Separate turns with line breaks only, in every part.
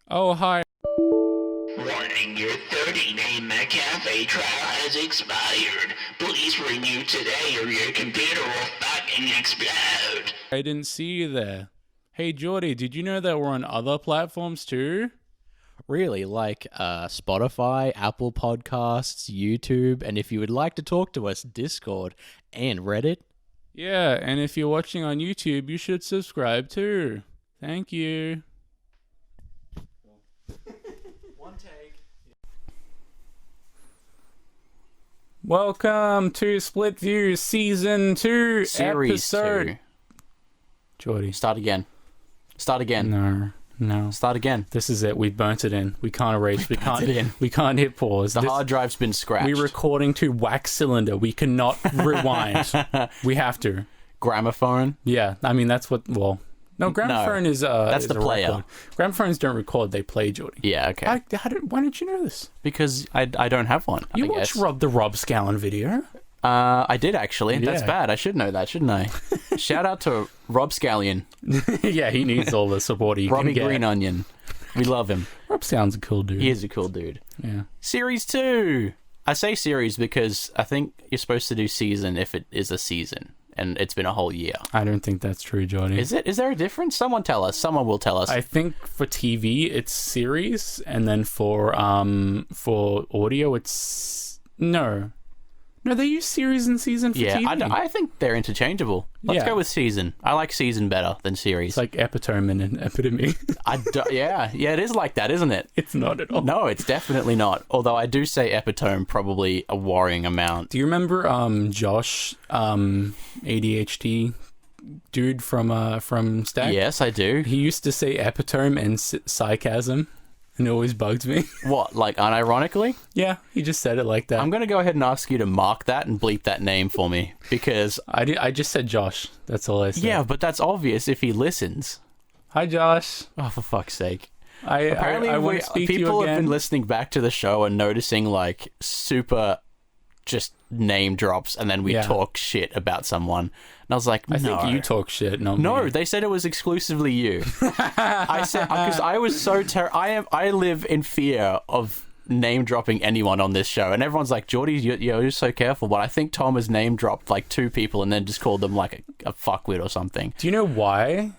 Oh, hi.
Warning, your 30-day McAfee trial has expired. Please renew today or your computer will fucking explode.
I didn't see you there. Hey, Jordy, did you know that we're on other platforms too?
Really, like Spotify, Apple Podcasts, YouTube, and if you would like to talk to us, Discord and Reddit.
Yeah, and if you're watching on YouTube, you should subscribe too. Thank you.
One take.
Welcome to Split View Season 2,
Series
Episode...
2.
Jordy.
Start again.
No.
Start again.
This is it. We burnt it in. We can't erase. We can't hit pause.
The hard drive's been scratched.
We're recording to wax cylinder. We cannot rewind. We have to.
Gramophone.
Yeah, I mean that's what. Well, no, gramophone is
that's
is
the
a
player.
Record. Gramophones don't record; they play, Jordy.
Yeah, okay.
Why didn't you know this?
Because I don't have one.
You watched the Rob Scallon video.
I did actually.
Yeah.
That's bad. I should know that, shouldn't I? Shout out to Rob Scallion.
Yeah, he needs all the support he
Robbie
can get.
Green Onion. We love him.
Rob Scallon's a cool dude.
He is a cool dude.
Yeah.
Series 2. I say series because I think you're supposed to do season if it is a season, and it's been a whole year.
I don't think that's true, Jordy.
Is it? Is there a difference? Someone tell us. Someone will tell us.
I think for TV it's series, and then for audio it's no, they use series and season for TV.
I think they're interchangeable. Let's go with season. I like season better than series.
It's like epitome and epitome.
Yeah, it is like that, isn't it?
It's not at all.
No, it's definitely not. Although I do say epitome probably a worrying amount.
Do you remember Josh, ADHD dude from Stack?
Yes, I do.
He used to say epitome and sarcasm, and it always bugged me.
What, like unironically?
Yeah, he just said it like that.
I'm going to go ahead and ask you to mark that and bleep that name for me, because...
I just said Josh. That's all I said.
Yeah, but that's obvious if he listens.
Hi, Josh.
Oh, for fuck's sake.
Apparently, I want to speak to you
people
again.
have been listening back to the show and noticing, like, super just name drops, and then we talk shit about someone. And I was like,
I think you talk shit, not
No,
me.
they said it was exclusively you. I said, because I was so I live in fear of name dropping anyone on this show, and everyone's like, Jordy, you're so careful, but I think Tom has name dropped like 2 people and then just called them like a fuckwit or something.
Do you know why?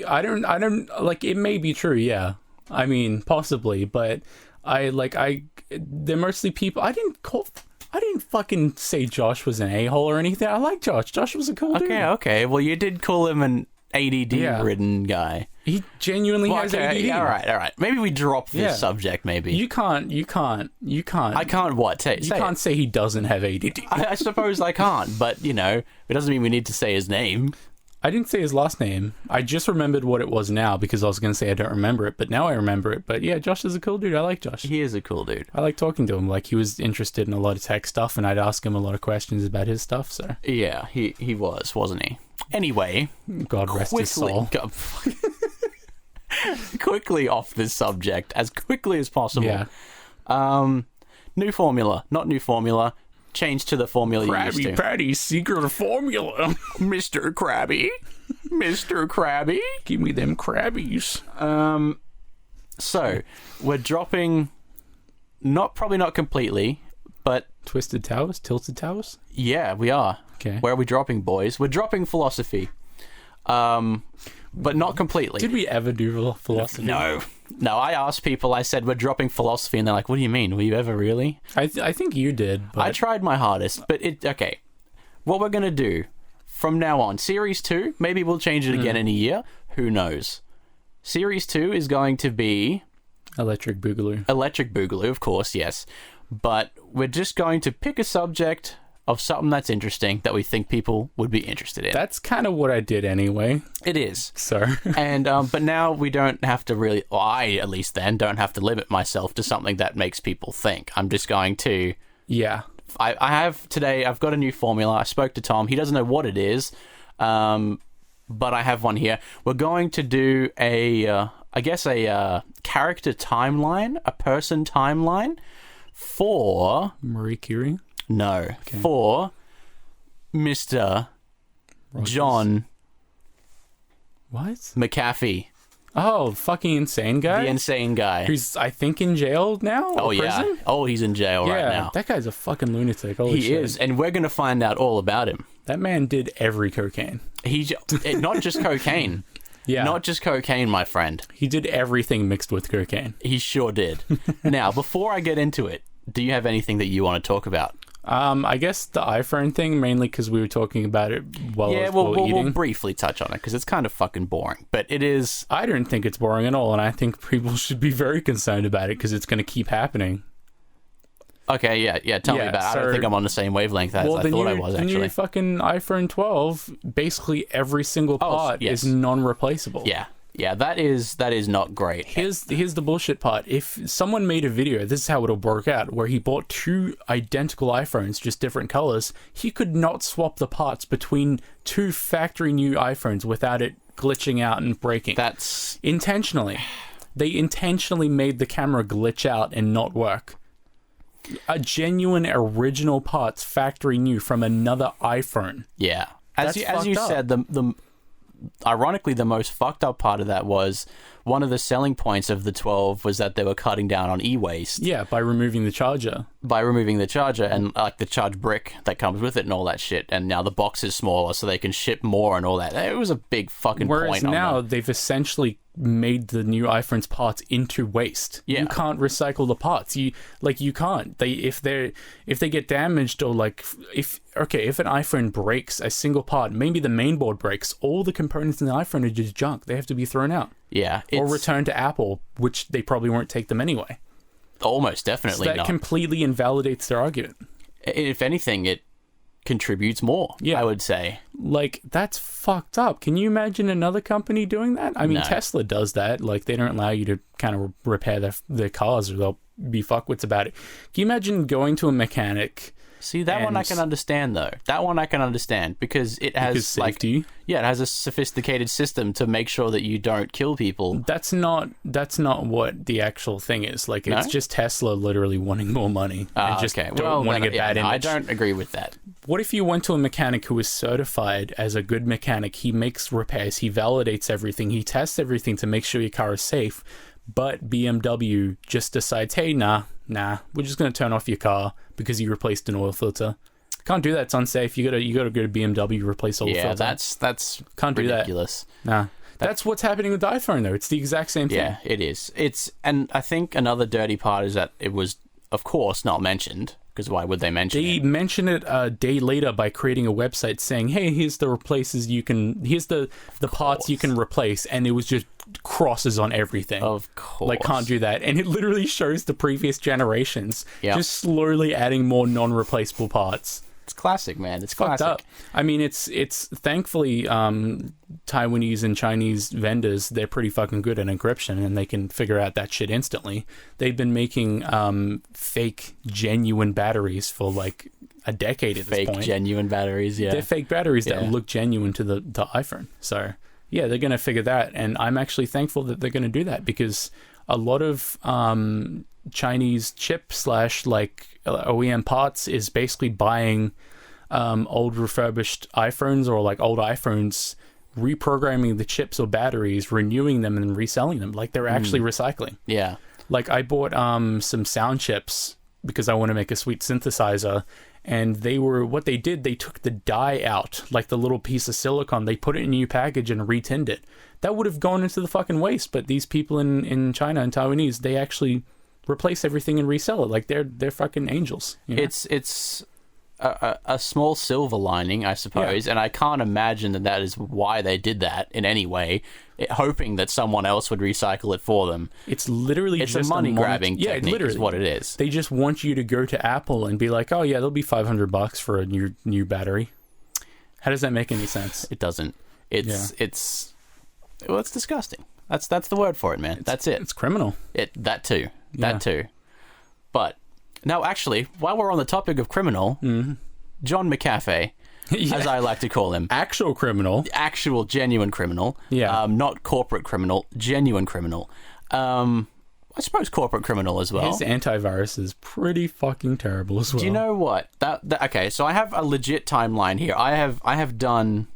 I don't like, it may be true, yeah. I mean, possibly, but they're mostly people. I didn't fucking say Josh was an a-hole or anything. I like Josh. Josh was a cool dude.
Okay. Well, you did call him an ADD-ridden guy.
He genuinely has ADD.
Yeah, all right. Maybe we drop this subject, maybe.
You can't.
I can't what?
You can't say he doesn't have ADD.
I suppose I can't, but, it doesn't mean we need to say his name.
I didn't say his last name. I just remembered what it was now because I was going to say I don't remember it, but now I remember it. But yeah, Josh is a cool dude. I like Josh.
He is a cool dude.
I like talking to him. Like, he was interested in a lot of tech stuff, and I'd ask him a lot of questions about his stuff, so...
Yeah, he was, wasn't he? Anyway...
God rest his soul.
Quickly off this subject, as quickly as possible.
Yeah.
New formula. Not new formula. Change to the formula you used to.
Krabby Patty's secret formula.
Mr. Krabby. Mr. Krabby.
Give me them Krabbies.
So, we're dropping... Probably not completely, but...
Twisted Towers? Tilted Towers?
Yeah, we are.
Okay.
Where are we dropping, boys? We're dropping philosophy. But not completely.
Did we ever do philosophy?
No, I asked people, I said, we're dropping philosophy, and they're like, what do you mean? Were you ever really?
I think you did, but...
I tried my hardest, but okay. What we're going to do from now on, Series 2, maybe we'll change it again in a year. Who knows? Series 2 is going to be...
Electric Boogaloo.
Electric Boogaloo, of course, yes. But we're just going to pick a subject of something that's interesting that we think people would be interested in.
That's kind of what I did anyway.
It is.
So.
And but now we don't have to really, or I at least then don't have to limit myself to something that makes people think. I'm just going to...
Yeah.
I've got a new formula. I spoke to Tom. He doesn't know what it is, but I have one here. We're going to do a character timeline, a person timeline for...
Marie Curie?
No, okay. For Mr.
Rogers.
John
What?
McAfee.
Oh, fucking insane guy.
The insane guy.
Who's, I think, in jail now?
Oh,
or
yeah.
prison?
Oh, he's in jail right now.
That guy's a fucking lunatic. Holy
He
shit.
is, and we're going to find out all about him.
That man did every cocaine.
Not just cocaine.
Yeah.
Not just cocaine, my friend.
He did everything mixed with cocaine.
He sure did. Now, before I get into it, do you have anything that you want to talk about?
I guess the iPhone thing, mainly because we were talking about it while
we'll
eating.
briefly touch on it because it's kind of fucking boring. But it is.
I don't think it's boring at all, and I think people should be very concerned about it because it's going to keep happening.
Okay, yeah. Tell me about it. I don't think I'm on the same wavelength as I thought I was, actually.
The new fucking iPhone 12, basically every single part is non-replaceable.
Yeah, that is not great.
Here's the bullshit part. If someone made a video, this is how it'll work out, where he bought 2 identical iPhones, just different colors, he could not swap the parts between 2 factory new iPhones without it glitching out and breaking.
That's
intentionally. They intentionally made the camera glitch out and not work. A genuine original parts, factory new from another iPhone.
Yeah. As you said, the ironically, the most fucked up part of that was one of the selling points of the 12 was that they were cutting down on e-waste.
Yeah, by removing the charger.
And like the charge brick that comes with it and all that shit. And now the box is smaller so they can ship more and all that. It was a big fucking point.
Whereas now they've essentially made the new iPhone's parts into waste.
Yeah.
You can't recycle the parts. You can't. If they get damaged or if an iPhone breaks a single part, maybe the main board breaks, all the components in the iPhone are just junk. They have to be thrown out.
Yeah.
Or returned to Apple, which they probably won't take them anyway.
Almost definitely
so that
not.
completely invalidates their argument.
If anything, it contributes more, I would say.
That's fucked up. Can you imagine another company doing that? I mean,
No.
Tesla does that. They don't allow you to kind of repair their cars or they'll be fuckwits about it. Can you imagine going to a mechanic?
See, that one I can understand, though. That one I can understand because it has
safety.
It has a sophisticated system to make sure that you don't kill people.
That's not what the actual thing is. It's just Tesla literally wanting more money and just don't want to get bad image.
I don't agree with that.
What if you went to a mechanic who is certified as a good mechanic? He makes repairs, he validates everything, he tests everything to make sure your car is safe, but BMW just decides, hey, nah, we're just going to turn off your car because you replaced an oil filter. Can't do that. It's unsafe. You gotta go to BMW, replace oil filter.
Yeah, that's
can't
ridiculous.
Do that. Nah. That's what's happening with the iPhone, though. It's the exact same thing.
Yeah, it is. And I think another dirty part is that it was, of course, not mentioned. Because why would they mention it?
They mention it a day later by creating a website saying, hey, here's the parts you can replace, and it was just crosses on everything.
Of course.
Can't do that. And it literally shows the previous generations just slowly adding more non-replaceable parts.
It's classic, man. It's
fucked
classic.
Up. I mean, it's thankfully Taiwanese and Chinese vendors, they're pretty fucking good at encryption and they can figure out that shit instantly. They've been making fake genuine batteries for a decade at this point.
Fake genuine batteries, yeah.
They're fake batteries that look genuine to the iPhone. So yeah, they're going to figure that, and I'm actually thankful that they're going to do that because a lot of Chinese chip / OEM parts is basically buying old refurbished iPhones or old iPhones, reprogramming the chips or batteries, renewing them and reselling them. They're actually recycling.
Yeah.
I bought some sound chips because I want to make a sweet synthesizer, and they took the die out, the little piece of silicon, they put it in a new package and retinned it. That would have gone into the fucking waste, but these people in China and Taiwanese, they actually replace everything and resell it. They're fucking angels. You know?
It's a small silver lining, I suppose, and I can't imagine that is why they did that in any way, hoping that someone else would recycle it for them.
It's literally
it's
just
a money grabbing technique, is what it is.
They just want you to go to Apple and be like, oh yeah, there'll be $500 for a new battery. How does that make any sense?
It doesn't. It's disgusting. That's the word for it, man. That's it.
It's criminal.
That too. But now, actually, while we're on the topic of criminal, John McAfee, as I like to call him,
actual criminal,
actual genuine criminal, not corporate criminal, genuine criminal. I suppose corporate criminal as well.
His antivirus is pretty fucking terrible as well.
Do you know what? Okay, so I have a legit timeline here. I have done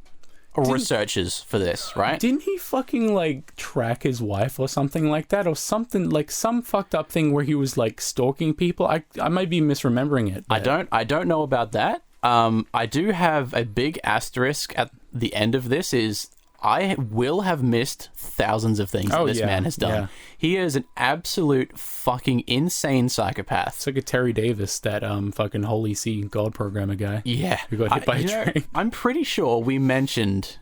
researchers for this, right?
Didn't he fucking like track his wife or something like that, or something like some fucked up thing where he was like stalking people? I might be misremembering it. But...
I don't know about that. I do have a big asterisk at the end of this. Is I will have missed thousands of things that this man has done.
Yeah.
He is an absolute fucking insane psychopath.
It's like a Terry Davis, that fucking Holy See God programmer guy.
Yeah.
Who got hit by a train.
I'm pretty sure we mentioned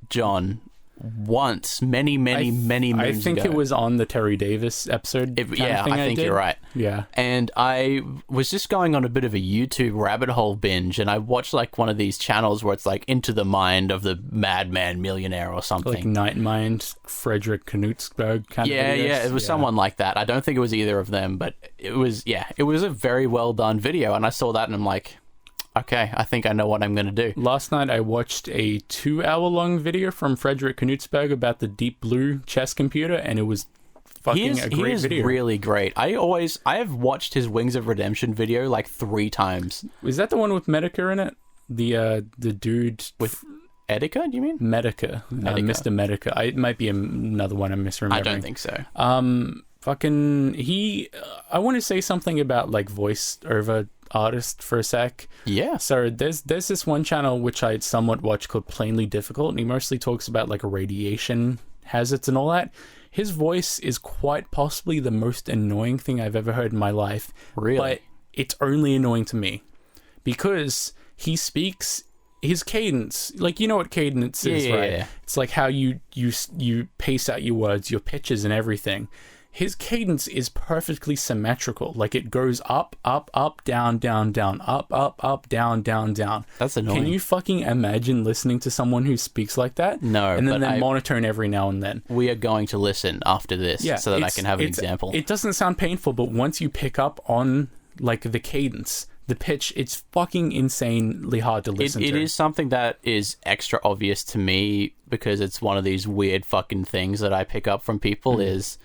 John once, many moons
I think
ago.
it was on the Terry Davis episode.
I think you're right.
Yeah.
And I was just going on a bit of a YouTube rabbit hole binge, and I watched like one of these channels where it's like into the mind of the madman millionaire or something.
Like Night Mind, Frederick Knutsberg kind of videos.
Yeah, it was someone like that. I don't think it was either of them, but it was a very well done video, and I saw that and I'm like, okay, I think I know what I'm going to do.
Last night I watched a 2-hour-long video from Frederick Knutsberg about the Deep Blue chess computer, and it was fucking a great video.
He is really great. I have watched his Wings of Redemption video like 3 times.
Is that the one with Medica in it? The dude
with Edica, do you mean?
Medica. Mr. Medica. It might be another one I'm misremembering.
I don't think so.
I want to say something about like voice over artist for a sec.
Yeah.
So there's this one channel which I somewhat watch called Plainly Difficult, and he mostly talks about like radiation hazards and all that. His voice is quite possibly the most annoying thing I've ever heard in my life.
Really?
But it's only annoying to me because he speaks his cadence. Like, you know what cadence is, right?
Yeah.
It's like how you pace out your words, your pitches and everything. His cadence is perfectly symmetrical. Like, it goes up, up, up, down, down, down, up, up, up, down, down, down.
That's annoying.
Can you fucking imagine listening to someone who speaks like that?
No,
and then
but
monotone every now and then.
We are going to listen after this so that I can have an example.
It doesn't sound painful, but once you pick up on, like, the cadence, the pitch, it's fucking insanely hard to listen to.
It is something that is extra obvious to me because it's one of these weird fucking things that I pick up from people is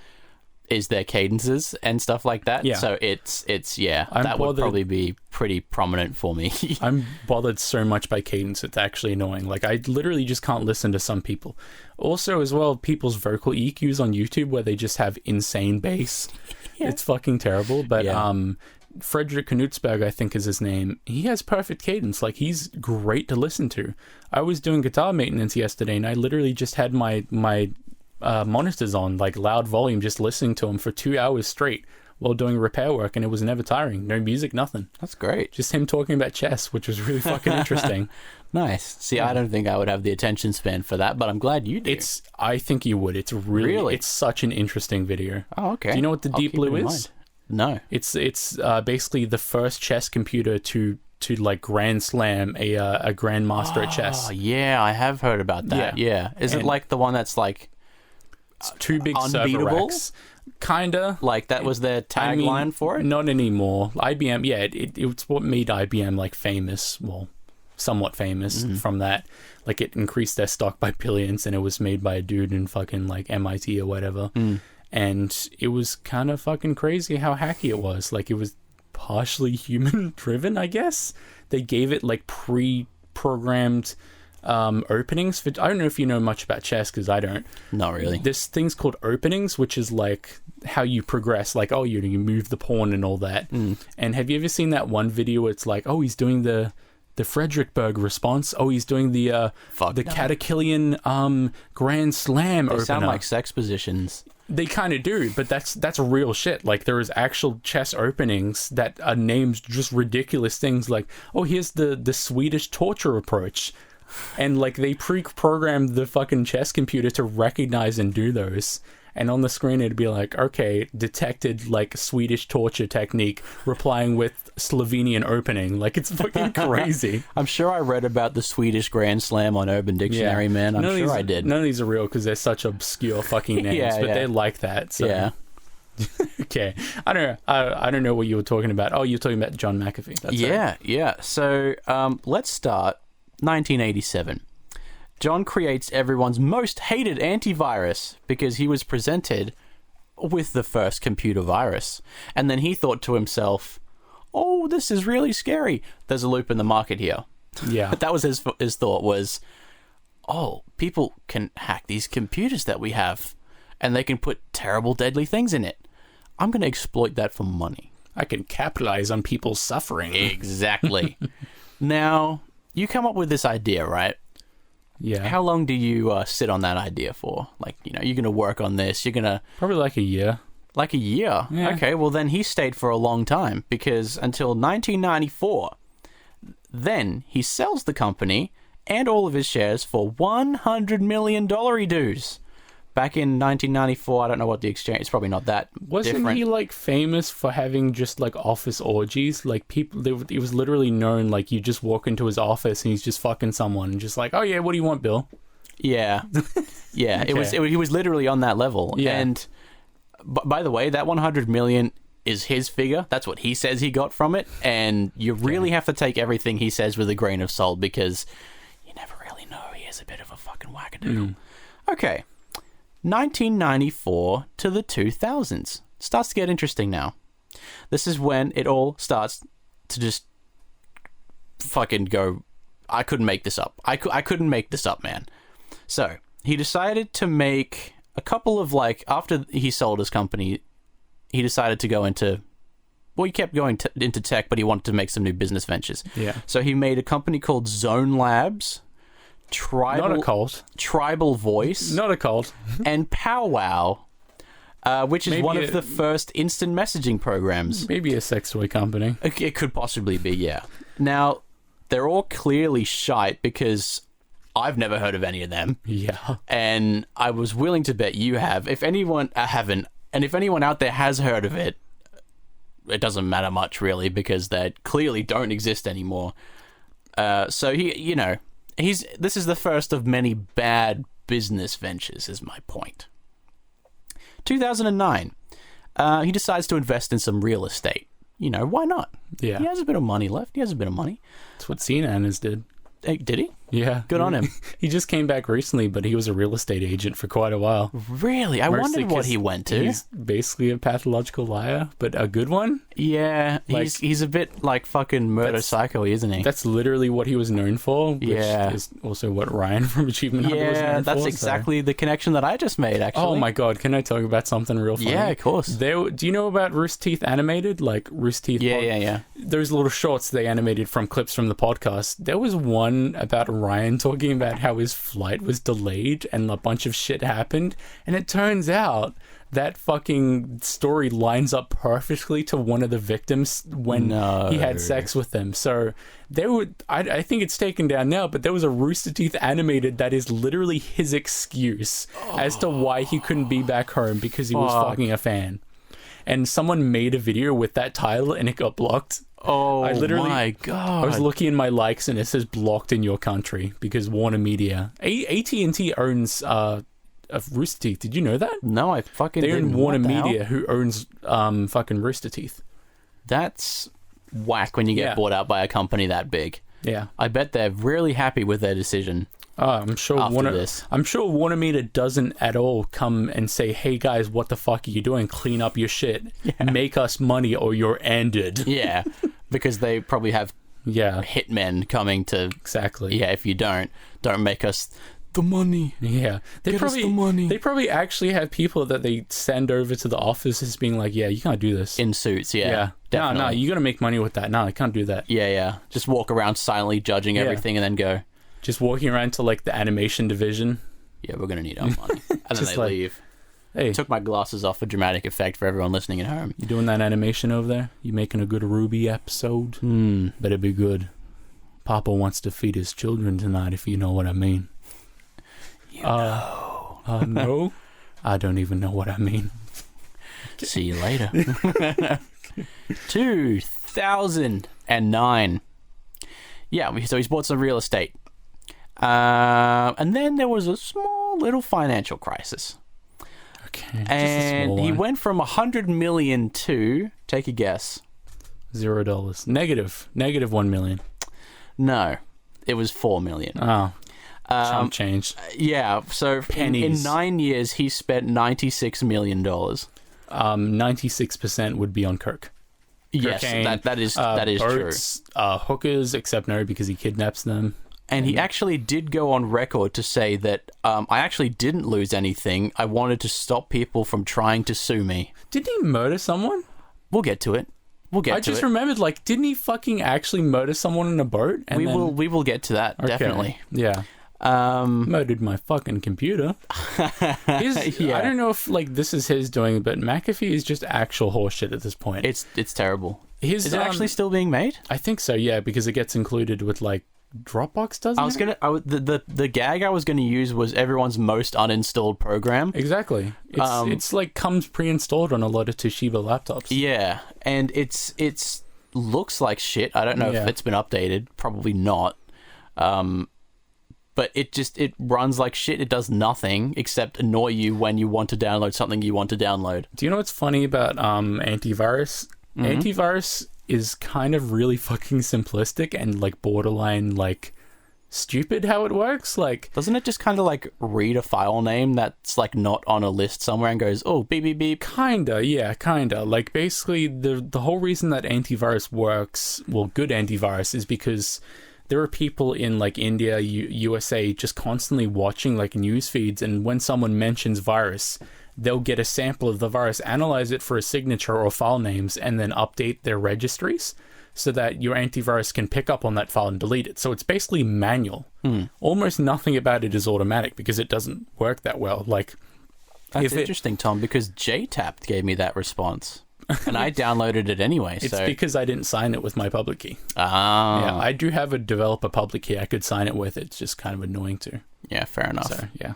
their cadences and stuff like that.
Yeah.
So it's that would probably be pretty prominent for me.
I'm bothered so much by cadence, it's actually annoying. Like, I literally just can't listen to some people. Also, as well, people's vocal EQs on YouTube where they just have insane bass. Yeah. It's fucking terrible. But Frederick Knutsberg, I think is his name, he has perfect cadence. Like, he's great to listen to. I was doing guitar maintenance yesterday, and I literally just had my monitors on, like, loud volume, just listening to him for 2 hours straight while doing repair work, and it was never tiring. No music, nothing.
That's great.
Just him talking about chess, which was really fucking interesting.
Nice. See, I don't think I would have the attention span for that, but I'm glad you do.
I think you would. It's really? It's such an interesting video.
Oh, okay.
Do you know what the Deep Blue is?
No.
It's basically the first chess computer to like grand slam a grandmaster at chess.
Oh, yeah, I have heard about that. Yeah. Is it like the one that's like
it's too big
unbeatable?
server racks? Kinda.
Like that was their tagline for it?
Not anymore. IBM, yeah, it's what made IBM like famous, well, somewhat famous from that. Like, it increased their stock by billions, and it was made by a dude in fucking like MIT or whatever. And it was kind of fucking crazy how hacky it was. Like, it was partially human driven, I guess. They gave it like pre-programmed openings for, I don't know if you know much about chess, because I don't.
Not really.
There's things called openings, which is like how you progress, like, oh, you move the pawn and all that. And have you ever seen that one video? It's like, oh, he's doing the Frederickberg response. Oh, he's doing the Catachillian Grand Slam opener.
They sound like sex positions.
They kind of do, but that's real shit. Like, there is actual chess openings that are named just ridiculous things, like, oh, here's the Swedish torture approach. And, like, they pre-programmed the fucking chess computer to recognize and do those. And on the screen, it'd be like, okay, detected, like, Swedish torture technique, replying with Slovenian opening. Like, it's fucking crazy.
I'm sure I read about the Swedish Grand Slam on Urban Dictionary, man. I'm sure I did.
None of these are real because they're such obscure fucking names, but they like that. So. Yeah. Okay. I don't know what you were talking about. Oh, you're talking about John McAfee. That's right.
Yeah. So, let's start 1987. John creates everyone's most hated antivirus because he was presented with the first computer virus. And then he thought to himself, oh, this is really scary. There's a loop in the market here.
Yeah.
But that was his thought was, oh, people can hack these computers that we have, and they can put terrible, deadly things in it. I'm going to exploit that for money.
I can capitalize on people's suffering.
Exactly. Now, you come up with this idea, right?
Yeah.
How long do you sit on that idea for? Like, you know, you're going to work on this. You're going to...
Probably like a year.
Like a year?
Yeah.
Okay, well, then he stayed for a long time, because until 1994, then he sells the company and all of his shares for $100 million dues. Back in 1994, I don't know what the exchange... It's probably not that
Wasn't
different.
he, like, famous for having just, like, office orgies? Like, people... He was literally known, like, you just walk into his office and he's just fucking someone and just like, oh, yeah, what do you want, Bill?
Yeah. Yeah,
Okay.
he was literally on that level.
Yeah.
And, by the way, that 100 million is his figure. That's what he says he got from it. And you really have to take everything he says with a grain of salt, because you never really know. He is a bit of a fucking wackadoodle. Okay. 1994 to the 2000s. Starts to get interesting now. This is when it all starts to just fucking go... I couldn't make this up. I couldn't make this up, man. So, he decided to make a couple of, like... After he sold his company, he decided to go into... Well, he kept going into tech, but he wanted to make some new business ventures.
Yeah.
So, he made a company called Zone Labs...
Not a cult.
Tribal Voice,
Not a cult.
and Powwow, which is
Maybe
one of the first instant messaging programs.
Maybe a sex toy company.
It could possibly be, yeah. Now, they're all clearly shite, because I've never heard of any of them.
Yeah.
And I was willing to bet you have. If anyone haven't, and if anyone out there has heard of it, it doesn't matter much, really, because they clearly don't exist anymore. So he, you know... This is the first of many bad business ventures, is my point. 2009, he decides to invest in some real estate. You know, why not?
Yeah.
He has a bit of money left. He has a bit of money.
That's what Cenanas did.
Hey, did he?
Yeah.
Good on him.
He just came back recently, but he was a real estate agent for quite a while.
Really? I
Mostly
wondered what
'cause
he went to.
He's basically a pathological liar, but a good one.
Yeah,
Like-
he's a bit like fucking murder psycho, isn't he?
That's literally what he was known for, which
Yeah.
is also what Ryan from Achievement Hunter was
Yeah,
known
that's
for.
exactly the connection that I just made, actually.
Oh my god, can I talk about something real funny?
Yeah, of course.
Do you know about Rooster Teeth Animated? Like Rooster Teeth...
Yeah.
Those little shorts they animated from clips from the podcast. There was one about Ryan talking about how his flight was delayed and a bunch of shit happened. And it turns out that fucking story lines up perfectly to one of the victims when he had sex with them. So there would, I think it's taken down now, but there was a Rooster Teeth Animated that is literally his excuse as to why he couldn't be back home, because he was fucking a fan. And someone made a video with that title and it got blocked.
Oh my god!
I was looking in my likes and it says blocked in your country because Warner Media, AT&T owns Rooster Teeth. Did you know that?
No, I fucking
They
didn't.
own Warner
What the
Media,
hell?
who owns fucking Rooster Teeth.
That's whack when you get
Yeah.
bought out by a company that big.
Yeah.
I bet they're really happy with their decision.
I'm sure
After this.
I'm sure Warner Media doesn't at all come and say, "Hey guys, what the fuck are you doing? Clean up your shit. Make us money or you're ended."
Yeah, because they probably have
Yeah,
hitmen coming to.
exactly.
Yeah, if you don't make us the money.
Yeah,
Get us the money.
They probably actually have people that they send over to the offices being like, "Yeah, you can't do this."
In suits, yeah.
Yeah,
Definitely.
no, you gotta make money with that. No, I can't do that.
Yeah. Just walk around silently judging everything and then go,
Just walking around to like the animation division.
yeah, we're going to need our money. And then
Just
they
like-
leave.
Hey,
Took my glasses off for dramatic effect for everyone listening at home.
you doing that animation over there? You making a good Ruby episode?
Hmm.
Better be good. Papa wants to feed his children tonight, if you know what I mean.
You know.
No? I don't even know what I mean.
See you later. 2009. Yeah, so he's bought some real estate. And then there was a small little financial crisis.
Okay. just a
And
small
he
one.
went from 100 million to, take a guess.
$0. Negative $1 million.
No, it was 4 million.
Oh. Chump change.
Yeah, so in
Pennies.
9 years, he spent $96 million.
96% would be on Kirk.
Yes,
Cocaine,
that is true.
boats, hookers, except no, because he kidnaps them.
And he actually did go on record to say that I actually didn't lose anything. I wanted to stop people from trying to sue me.
Didn't he murder someone?
We'll get to it.
I just remembered, like, didn't he fucking actually murder someone in a boat? And
we will get to that, definitely.
Yeah. Murdered my fucking computer. I don't know if, like, this is his doing, but McAfee is just actual horseshit at this point.
It's terrible.
Is
it actually still being made?
I think so, yeah, because it gets included with, like, Dropbox, doesn't it?
The gag I was gonna use was everyone's most uninstalled program.
Exactly. It's like comes pre-installed on a lot of Toshiba laptops.
Yeah, and it's looks like shit. I don't know if it's been updated. Probably not. But it runs like shit. It does nothing except annoy you when you want to download something you want to download.
Do you know what's funny about antivirus? Mm-hmm. Antivirus is kind of really fucking simplistic and like borderline like stupid how it works. Like,
doesn't it just kind of like read a file name that's like not on a list somewhere and goes, oh, beep beep beep? Kinda.
Like, basically the whole reason that antivirus works, well, good antivirus, is because there are people in like India, USA just constantly watching like news feeds, and when someone mentions virus, they'll get a sample of the virus, analyze it for a signature or file names, and then update their registries so that your antivirus can pick up on that file and delete it. So it's basically manual. Almost nothing about it is automatic because it doesn't work that well. Like,
that's interesting, Tom, because JTAP gave me that response. And I downloaded it anyway.
It's because I didn't sign it with my public key.
Ah.
Yeah, I do have a developer public key I could sign it with. It's just kind of annoying too.
Yeah, fair enough.
So, yeah.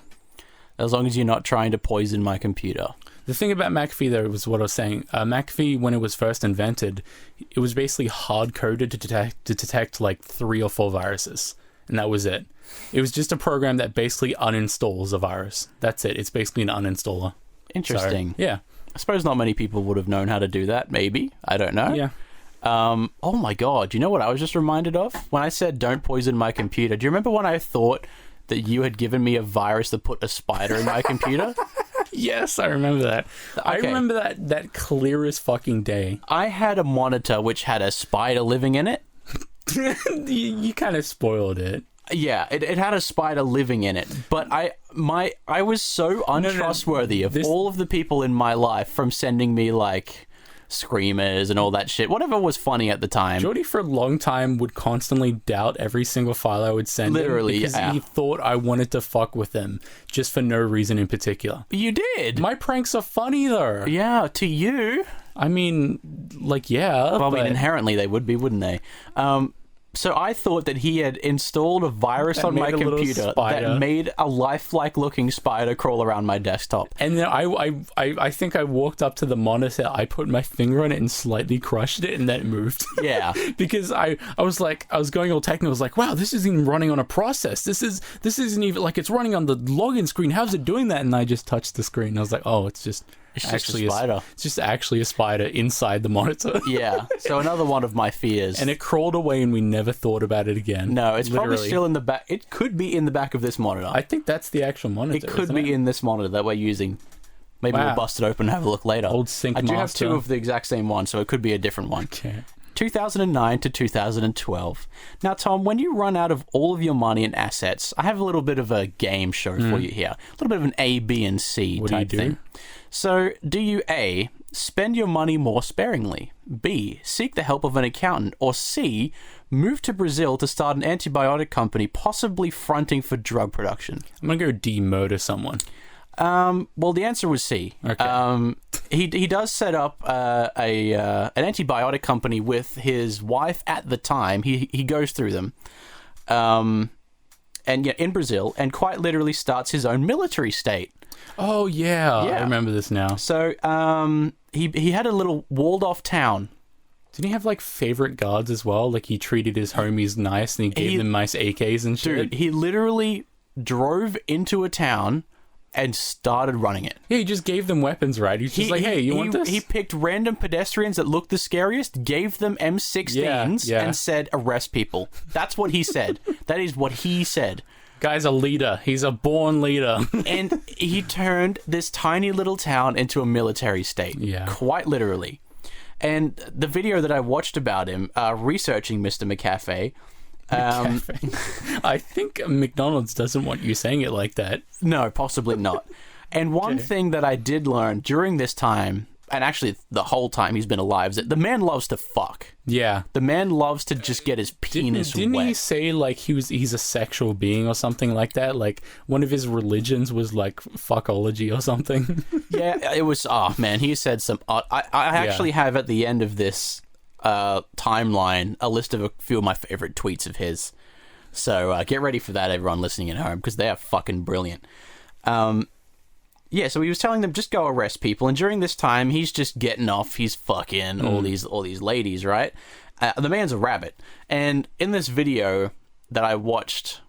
As long as you're not trying to poison my computer.
The thing about McAfee, though, was what I was saying. McAfee, when it was first invented, it was basically hard-coded to detect like 3 or 4 viruses. And that was it. It was just a program that basically uninstalls a virus. That's it. It's basically an uninstaller.
Interesting.
So, yeah.
I suppose not many people would have known how to do that, maybe. I don't know.
Yeah.
Oh my god, do you know what I was just reminded of? When I said don't poison my computer, do you remember when I thought that you had given me a virus that put a spider in my computer?
Yes, I remember that. Okay. I remember that clear as fucking day.
I had a monitor which had a spider living in it.
You kind of spoiled it.
Yeah, it had a spider living in it, but I was so untrustworthy of all of the people in my life from sending me like screamers and all that shit, whatever was funny at the time.
Jordy for a long time would constantly doubt every single file I would send
literally
him because he thought I wanted to fuck with him just for no reason in particular.
You did.
My pranks are funny though.
Yeah, to you.
I mean, like, yeah.
Well, I mean, inherently they would be, wouldn't they? So I thought that he had installed a virus on my computer that made a lifelike looking spider crawl around my desktop.
And then I think I walked up to the monitor, I put my finger on it and slightly crushed it, and then it moved.
Yeah.
Because I was going all technical. I was like, wow, this isn't even running on a process. This isn't even, like, it's running on the login screen. How's it doing that? And I just touched the screen. I was like, oh, it's just actually
a spider.
It's just actually a spider inside the monitor.
Yeah. So another one of my fears.
And it crawled away and we never thought about it again.
No, it's probably still in the back. It could be in the back of this monitor.
I think that's the actual monitor.
It could be in this monitor that we're using. Maybe we'll bust it open and have a look later.
Old Sync
I do
Master.
have 2 of the exact same one, so it could be a different one.
Okay.
2009 to 2012. Now, Tom, when you run out of all of your money and assets, I have a little bit of a game show for you here. A little bit of an A, B, and C type thing. So, do you A, spend your money more sparingly, B, seek the help of an accountant, or C, move to Brazil to start an antibiotic company, possibly fronting for drug production?
I'm going to go D, murder someone.
Well, the answer was C.
Okay.
He does set up an antibiotic company with his wife at the time. He goes through them, and yeah, in Brazil, and quite literally starts his own military state.
Oh yeah, I remember this now.
So he had a little walled off town.
Didn't he have like favorite guards as well? Like he treated his homies nice and he gave them nice AKs and shit.
Dude, he literally drove into a town and started running it.
Yeah, he just gave them weapons, right? He's just like, hey, you want this?
He picked random pedestrians that looked the scariest, gave them M16s, and said, arrest people. That's what he said. That is what he said.
Guy's a leader. He's a born leader.
And he turned this tiny little town into a military state.
Yeah.
Quite literally. And the video that I watched about him researching Mr. McAfee,
I think McDonald's doesn't want you saying it like that.
No, possibly not. And one thing that I did learn during this time, and actually the whole time he's been alive, is that the man loves to fuck.
Yeah.
The man loves to just get his penis
Didn't
wet.
he say, like, he's a sexual being or something like that? Like, one of his religions was, like, fuckology or something?
Yeah, it was... Oh, man, he said some... I actually have at the end of this timeline a list of a few of my favorite tweets of his. So get ready for that, everyone listening at home, because they are fucking brilliant. Yeah, so he was telling them, just go arrest people, and during this time, he's just getting off, he's fucking all these ladies, right? The man's a rabbit. And in this video that I watched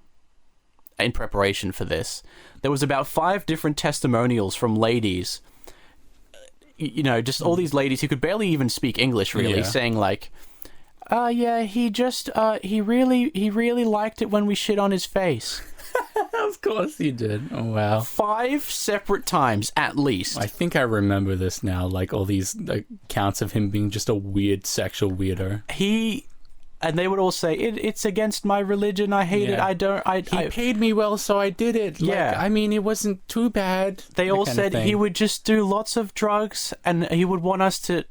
in preparation for this, there was about 5 different testimonials from ladies, you know, just all these ladies who could barely even speak English, really, saying like, yeah, he really liked it when we shit on his face.
Of course he did. Oh, wow.
5 separate times, at least.
I think I remember this now, like all these accounts of him being just a weird sexual weirdo.
And they would all say, it's against my religion, I hate it,
He paid me well, so I did it.
Yeah.
Like, I mean, it wasn't too bad.
They all said he would just do lots of drugs, and he would want us to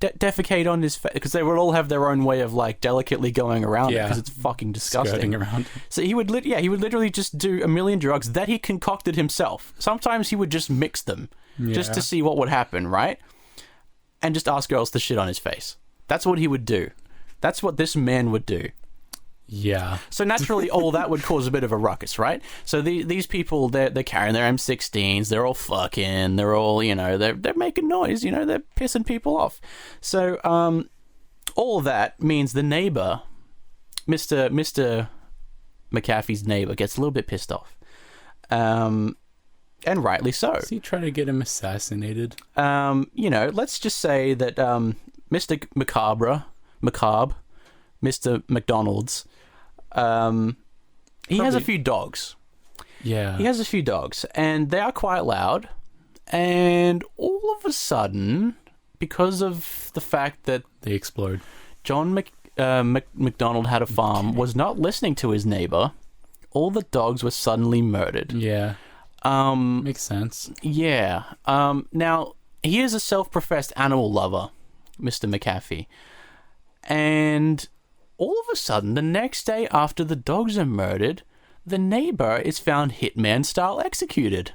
defecate on his face, because they would all have their own way of like delicately going around it, because it's fucking disgusting.
Skirting around.
So he would literally just do a million drugs that he concocted himself. Sometimes he would just mix them just to see what would happen, right? And just ask girls to shit on his face. That's what he would do. That's what this man would do.
Yeah.
So naturally, all that would cause a bit of a ruckus, right? So these people, they're carrying their M16s, they're all fucking, they're all, you know, they're making noise, you know, they're pissing people off. So all of that means the neighbor, Mr. McAfee's neighbor, gets a little bit pissed off, and rightly so.
Is he trying to get him assassinated?
You know, let's just say that Mr. Macabre, Mr. McDonald's. He has a few dogs.
Yeah.
He has a few dogs, and they are quite loud. And all of a sudden, because of the fact that
they explode,
John McDonald had a farm, was not listening to his neighbor, all the dogs were suddenly murdered.
Yeah. Makes sense.
Yeah. Now, he is a self-professed animal lover, Mr. McAfee. And all of a sudden, the next day after the dogs are murdered, the neighbor is found hitman-style executed.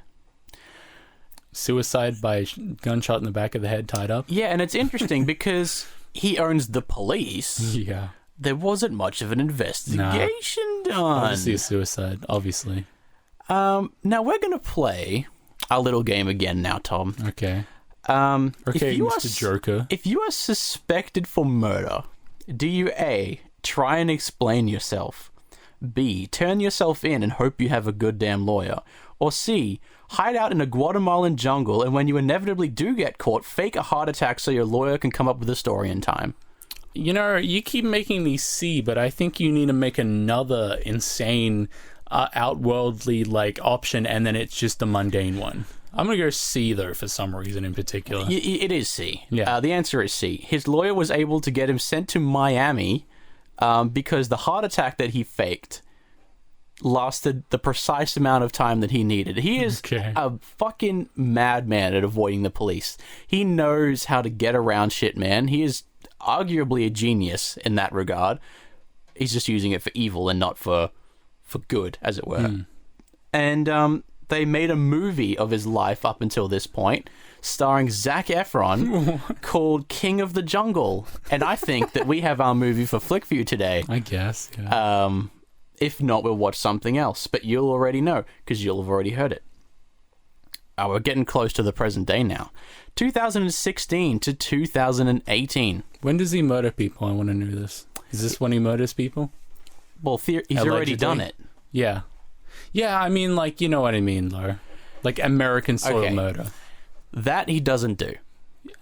Suicide by gunshot in the back of the head, tied up?
Yeah, and it's interesting because he owns the police.
Yeah.
There wasn't much of an investigation done.
Obviously a suicide, obviously.
Now, we're going to play our little game again now, Tom.
Okay.
Okay,
Mr. Joker.
If you are suspected for murder, do you A, try and explain yourself, B, turn yourself in and hope you have a good damn lawyer, or C, hide out in a Guatemalan jungle and when you inevitably do get caught, fake a heart attack so your lawyer can come up with a story in time?
You know, you keep making me C, but I think you need to make another insane, outworldly, like, option, and then it's just the mundane one. I'm going to go C, though, for some reason in particular.
It is C.
Yeah.
The answer is C. His lawyer was able to get him sent to Miami because the heart attack that he faked lasted the precise amount of time that he needed. He is a fucking madman at avoiding the police. He knows how to get around shit, man. He is arguably a genius in that regard. He's just using it for evil and not for good, as it were. And they made a movie of his life up until this point, starring Zac Efron, called King of the Jungle. And I think that we have our movie for Flickview today.
I guess. Yeah.
If not, we'll watch something else. But you'll already know, because you'll have already heard it. We're getting close to the present day now. 2016 to 2018.
When does he murder people? I want to know this. Is this when he murders people?
Well, he's already done it.
Yeah. Yeah, I mean, like, you know what I mean, though. Like, American soil murder.
That he doesn't do.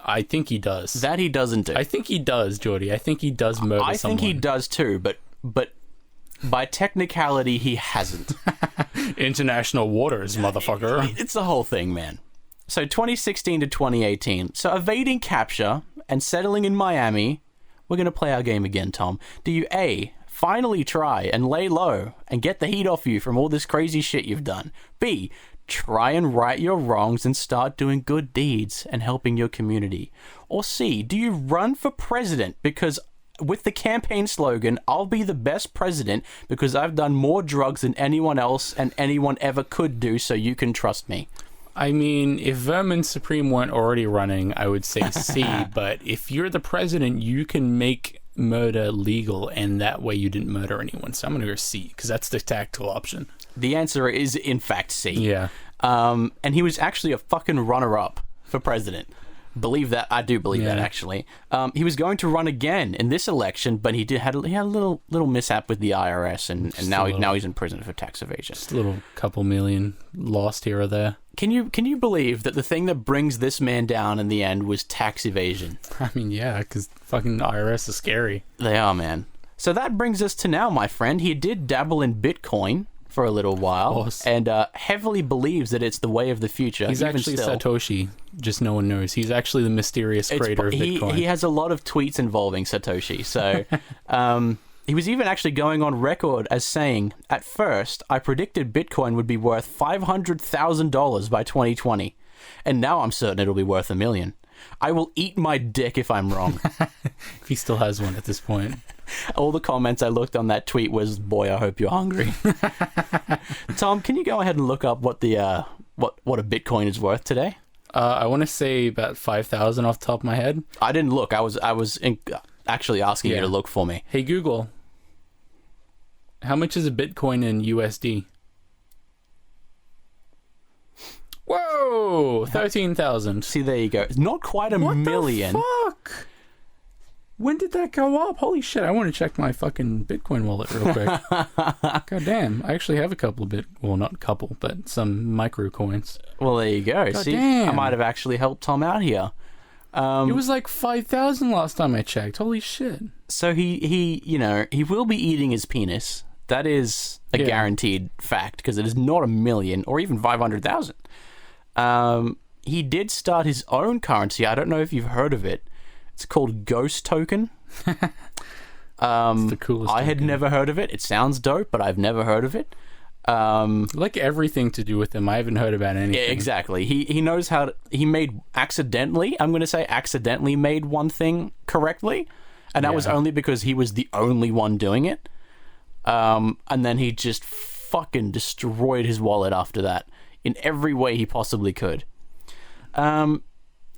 I think he does.
That he doesn't do.
I think he does, Jordy. I think he does murder someone.
I think he does, too, but by technicality, he hasn't.
International waters, motherfucker.
It's the whole thing, man. So, 2016 to 2018. So, evading capture and settling in Miami. We're going to play our game again, Tom. Do you A, finally try and lay low and get the heat off you from all this crazy shit you've done? B, try and right your wrongs and start doing good deeds and helping your community? Or C, do you run for president because with the campaign slogan, I'll be the best president because I've done more drugs than anyone else and anyone ever could do, so you can trust me?
I mean, if Vermin Supreme weren't already running, I would say C, but if you're the president, you can make murder legal, and that way you didn't murder anyone. So I'm going to go C, because that's the tactical option.
The answer is, in fact, C.
Yeah.
And he was actually a fucking runner-up for president. Believe that? I do believe that, actually. He was going to run again in this election, but he had a little mishap with the IRS, and now he's in prison for tax evasion.
Just a little couple million lost here or there.
Can you believe that the thing that brings this man down in the end was tax evasion?
I mean, yeah, because fucking IRS is scary.
They are, man. So that brings us to now, my friend. He did dabble in Bitcoin for a little while, and heavily believes that it's the way of the future.
He's actually Satoshi, just no one knows. He's actually the mysterious creator of Bitcoin.
He has a lot of tweets involving Satoshi, so he was even actually going on record as saying, at first, I predicted Bitcoin would be worth $500,000 by 2020, and now I'm certain it'll be worth $1 million. I will eat my dick if I'm wrong.
If he still has one at this point.
All the comments I looked on that tweet was, boy, I hope you're hungry. Tom, can you go ahead and look up what the what a Bitcoin is worth today?
I want to say about 5,000 off the top of my head.
I didn't look. I was actually asking you to look for me.
Hey, Google. How much is a Bitcoin in USD? Whoa! 13,000.
See, there you go. It's not quite a million.
What the fuck? When did that go up? Holy shit, I want to check my fucking Bitcoin wallet real quick. God damn, I actually have a couple of well, not a couple, but some micro coins.
Well, there you go.
God
See,
damn.
I might have actually helped Tom out here.
It was like 5,000 last time I checked. Holy shit.
So he will be eating his penis. That is a guaranteed fact, because it is not $1 million or even 500,000. He did start his own currency. I don't know if you've heard of it. It's called Ghost Token.
It's the coolest
I had never heard of it. It sounds dope, but I've never heard of it.
Like everything to do with him, I haven't heard about anything.
Yeah, exactly. He knows how to... He made accidentally made one thing correctly, and that was only because he was the only one doing it. And then he just fucking destroyed his wallet after that in every way he possibly could.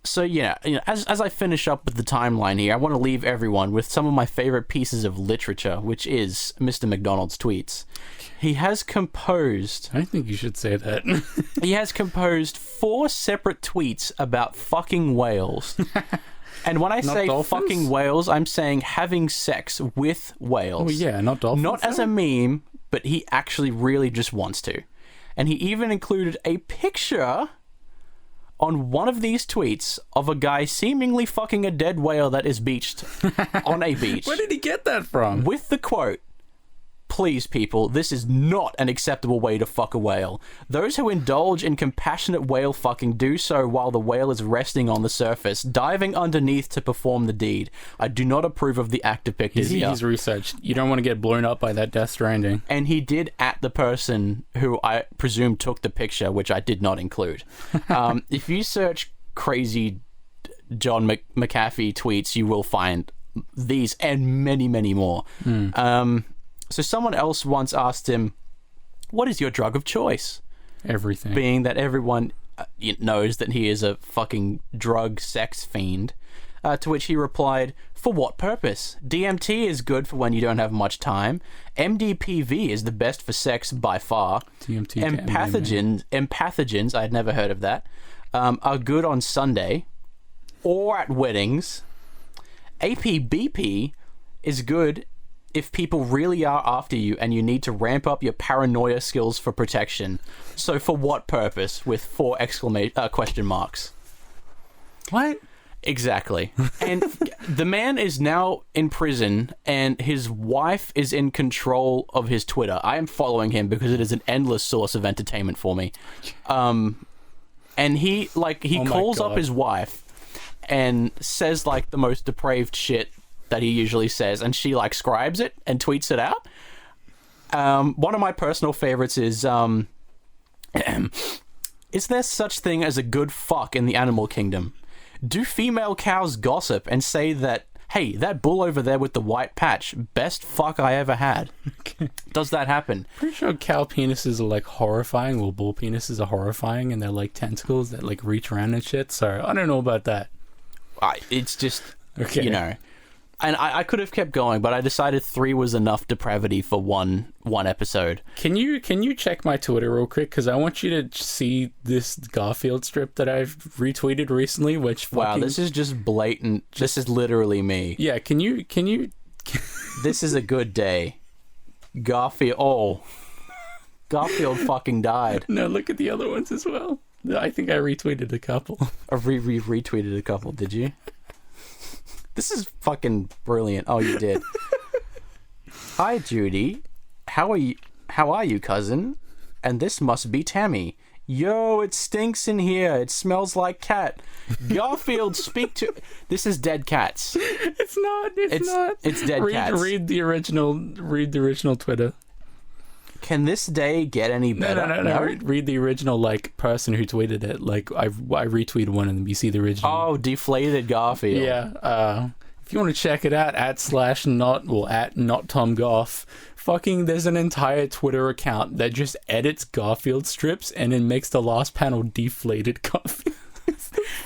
So as I finish up with the timeline here, I want to leave everyone with some of my favorite pieces of literature, which is Mr. McDonald's tweets. He has composed...
I think you should say that.
He has composed 4 separate tweets about fucking whales. And when I say fucking whales, I'm saying having sex with whales.
Oh yeah, not dolphins.
Not as a meme, but he actually really just wants to. And he even included a picture on one of these tweets of a guy seemingly fucking a dead whale that is beached on a beach.
Where did he get that from?
With the quote, "Please, people, this is not an acceptable way to fuck a whale. Those who indulge in compassionate whale fucking do so while the whale is resting on the surface, diving underneath to perform the deed. I do not approve of the act depicted here."
He's researched. You don't want to get blown up by that Death Stranding.
And he did at the person who I presume took the picture, which I did not include. If you search crazy John McAfee tweets, you will find these and many, many more. So someone else once asked him, "What is your drug of choice?"
Everything.
Being that everyone knows that he is a fucking drug sex fiend. To which he replied, "For what purpose? DMT is good for when you don't have much time. MDPV is the best for sex by far.
DMT
Empathogens, I had never heard of that, are good on Sunday or at weddings. APBP is good if people really are after you and you need to ramp up your paranoia skills for protection. So for what purpose?" With 4 question marks.
What?
Exactly. And the man is now in prison, and his wife is in control of his Twitter. I am following him because it is an endless source of entertainment for me. And he calls up his wife and says like the most depraved shit that he usually says, and she like scribes it and tweets it out. One of my personal favorites is is there such thing as a good fuck in the animal kingdom? Do female cows gossip and say that, hey, that bull over there with the white patch, best fuck I ever had? Does that happen?
Pretty sure cow penises are like horrifying, or bull penises are horrifying, and they're like tentacles that like reach around and shit. So I don't know about that.
It's just,
Okay.
you know. And I could have kept going, but I decided 3 was enough depravity for one episode.
Can you check my Twitter real quick? Because I want you to see this Garfield strip that I've retweeted recently. Which fucking...
Wow, this is just blatant. This is literally me.
Yeah, can you?
This is a good day. Garfield fucking died.
No, look at the other ones as well. I think I retweeted a couple.
I retweeted a couple, did you? This is fucking brilliant. Oh, you did. Hi, Judy. How are you, cousin? And this must be Tammy. Yo, it stinks in here. It smells like cat. Garfield, speak to... This is dead cats.
It's not. It's not.
It's dead cats.
Read the original Twitter.
Can this day get any better?
No. Read the original like person who tweeted it. Like I retweeted one and you see the original.
Oh, deflated Garfield.
Yeah. If you want to check it out, at not Tom Goff. Fucking, there's an entire Twitter account that just edits Garfield strips and then makes the last panel deflated Garfield.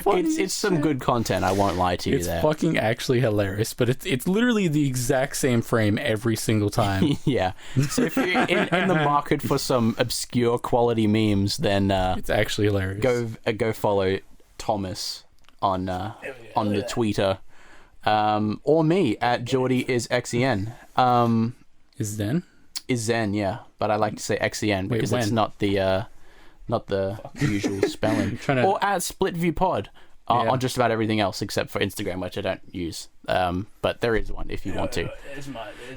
It's some good content, I won't lie to you there.
It's fucking actually hilarious, but it's literally the exact same frame every single time.
Yeah. So if you're in the market for some obscure quality memes, then
it's actually hilarious.
Go follow Thomas on the Twitter, or me at Jordy is XEN.
Is Zen,
yeah, but I like to say XEN because it's not the usual spelling. Or at Splitview Pod. On just about everything else except for Instagram, which I don't use. But there is one if you want to.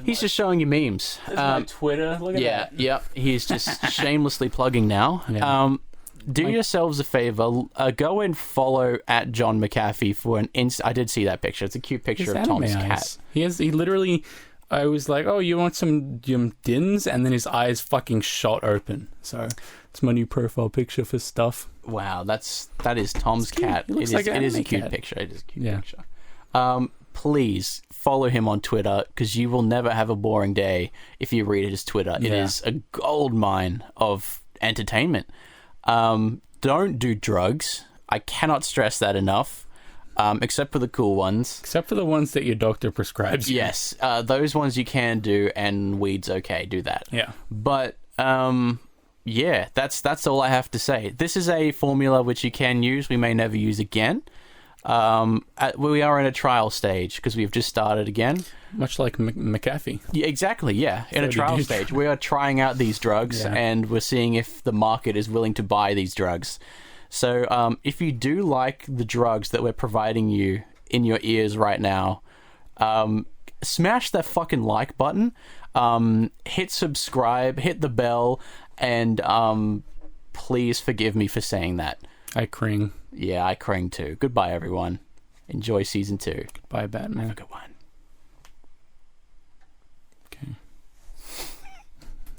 He's just showing you memes.
My Twitter. Look at that.
Yeah. He's just shamelessly plugging now. Yeah. Do yourselves a favor. Go and follow at John McAfee for an I did see that picture. It's a cute picture of Tom's cat.
He literally. I was like, oh, you want some dins? And then his eyes fucking shot open. So it's my new profile picture for stuff.
Wow, that is Tom's cat. It is a cute picture. It is a cute picture. Please follow him on Twitter because you will never have a boring day if you read his Twitter. It is a gold mine of entertainment. Don't do drugs. I cannot stress that enough. Except for the cool ones.
Except for the ones that your doctor prescribes you.
Yes, those ones you can do, and weed's okay. Do that.
Yeah.
But yeah, that's all I have to say. This is a formula which you can use. We may never use again. We are in a trial stage because we've just started again.
Much like McAfee.
Yeah, exactly. Yeah, in a trial stage, we are trying out these drugs, and we're seeing if the market is willing to buy these drugs. So if you do like the drugs that we're providing you in your ears right now, smash that fucking like button, hit subscribe, hit the bell, and please forgive me for saying that.
I cring.
Yeah, I cring too. Goodbye, everyone. Enjoy season 2.
Goodbye, Batman.
Have a good one.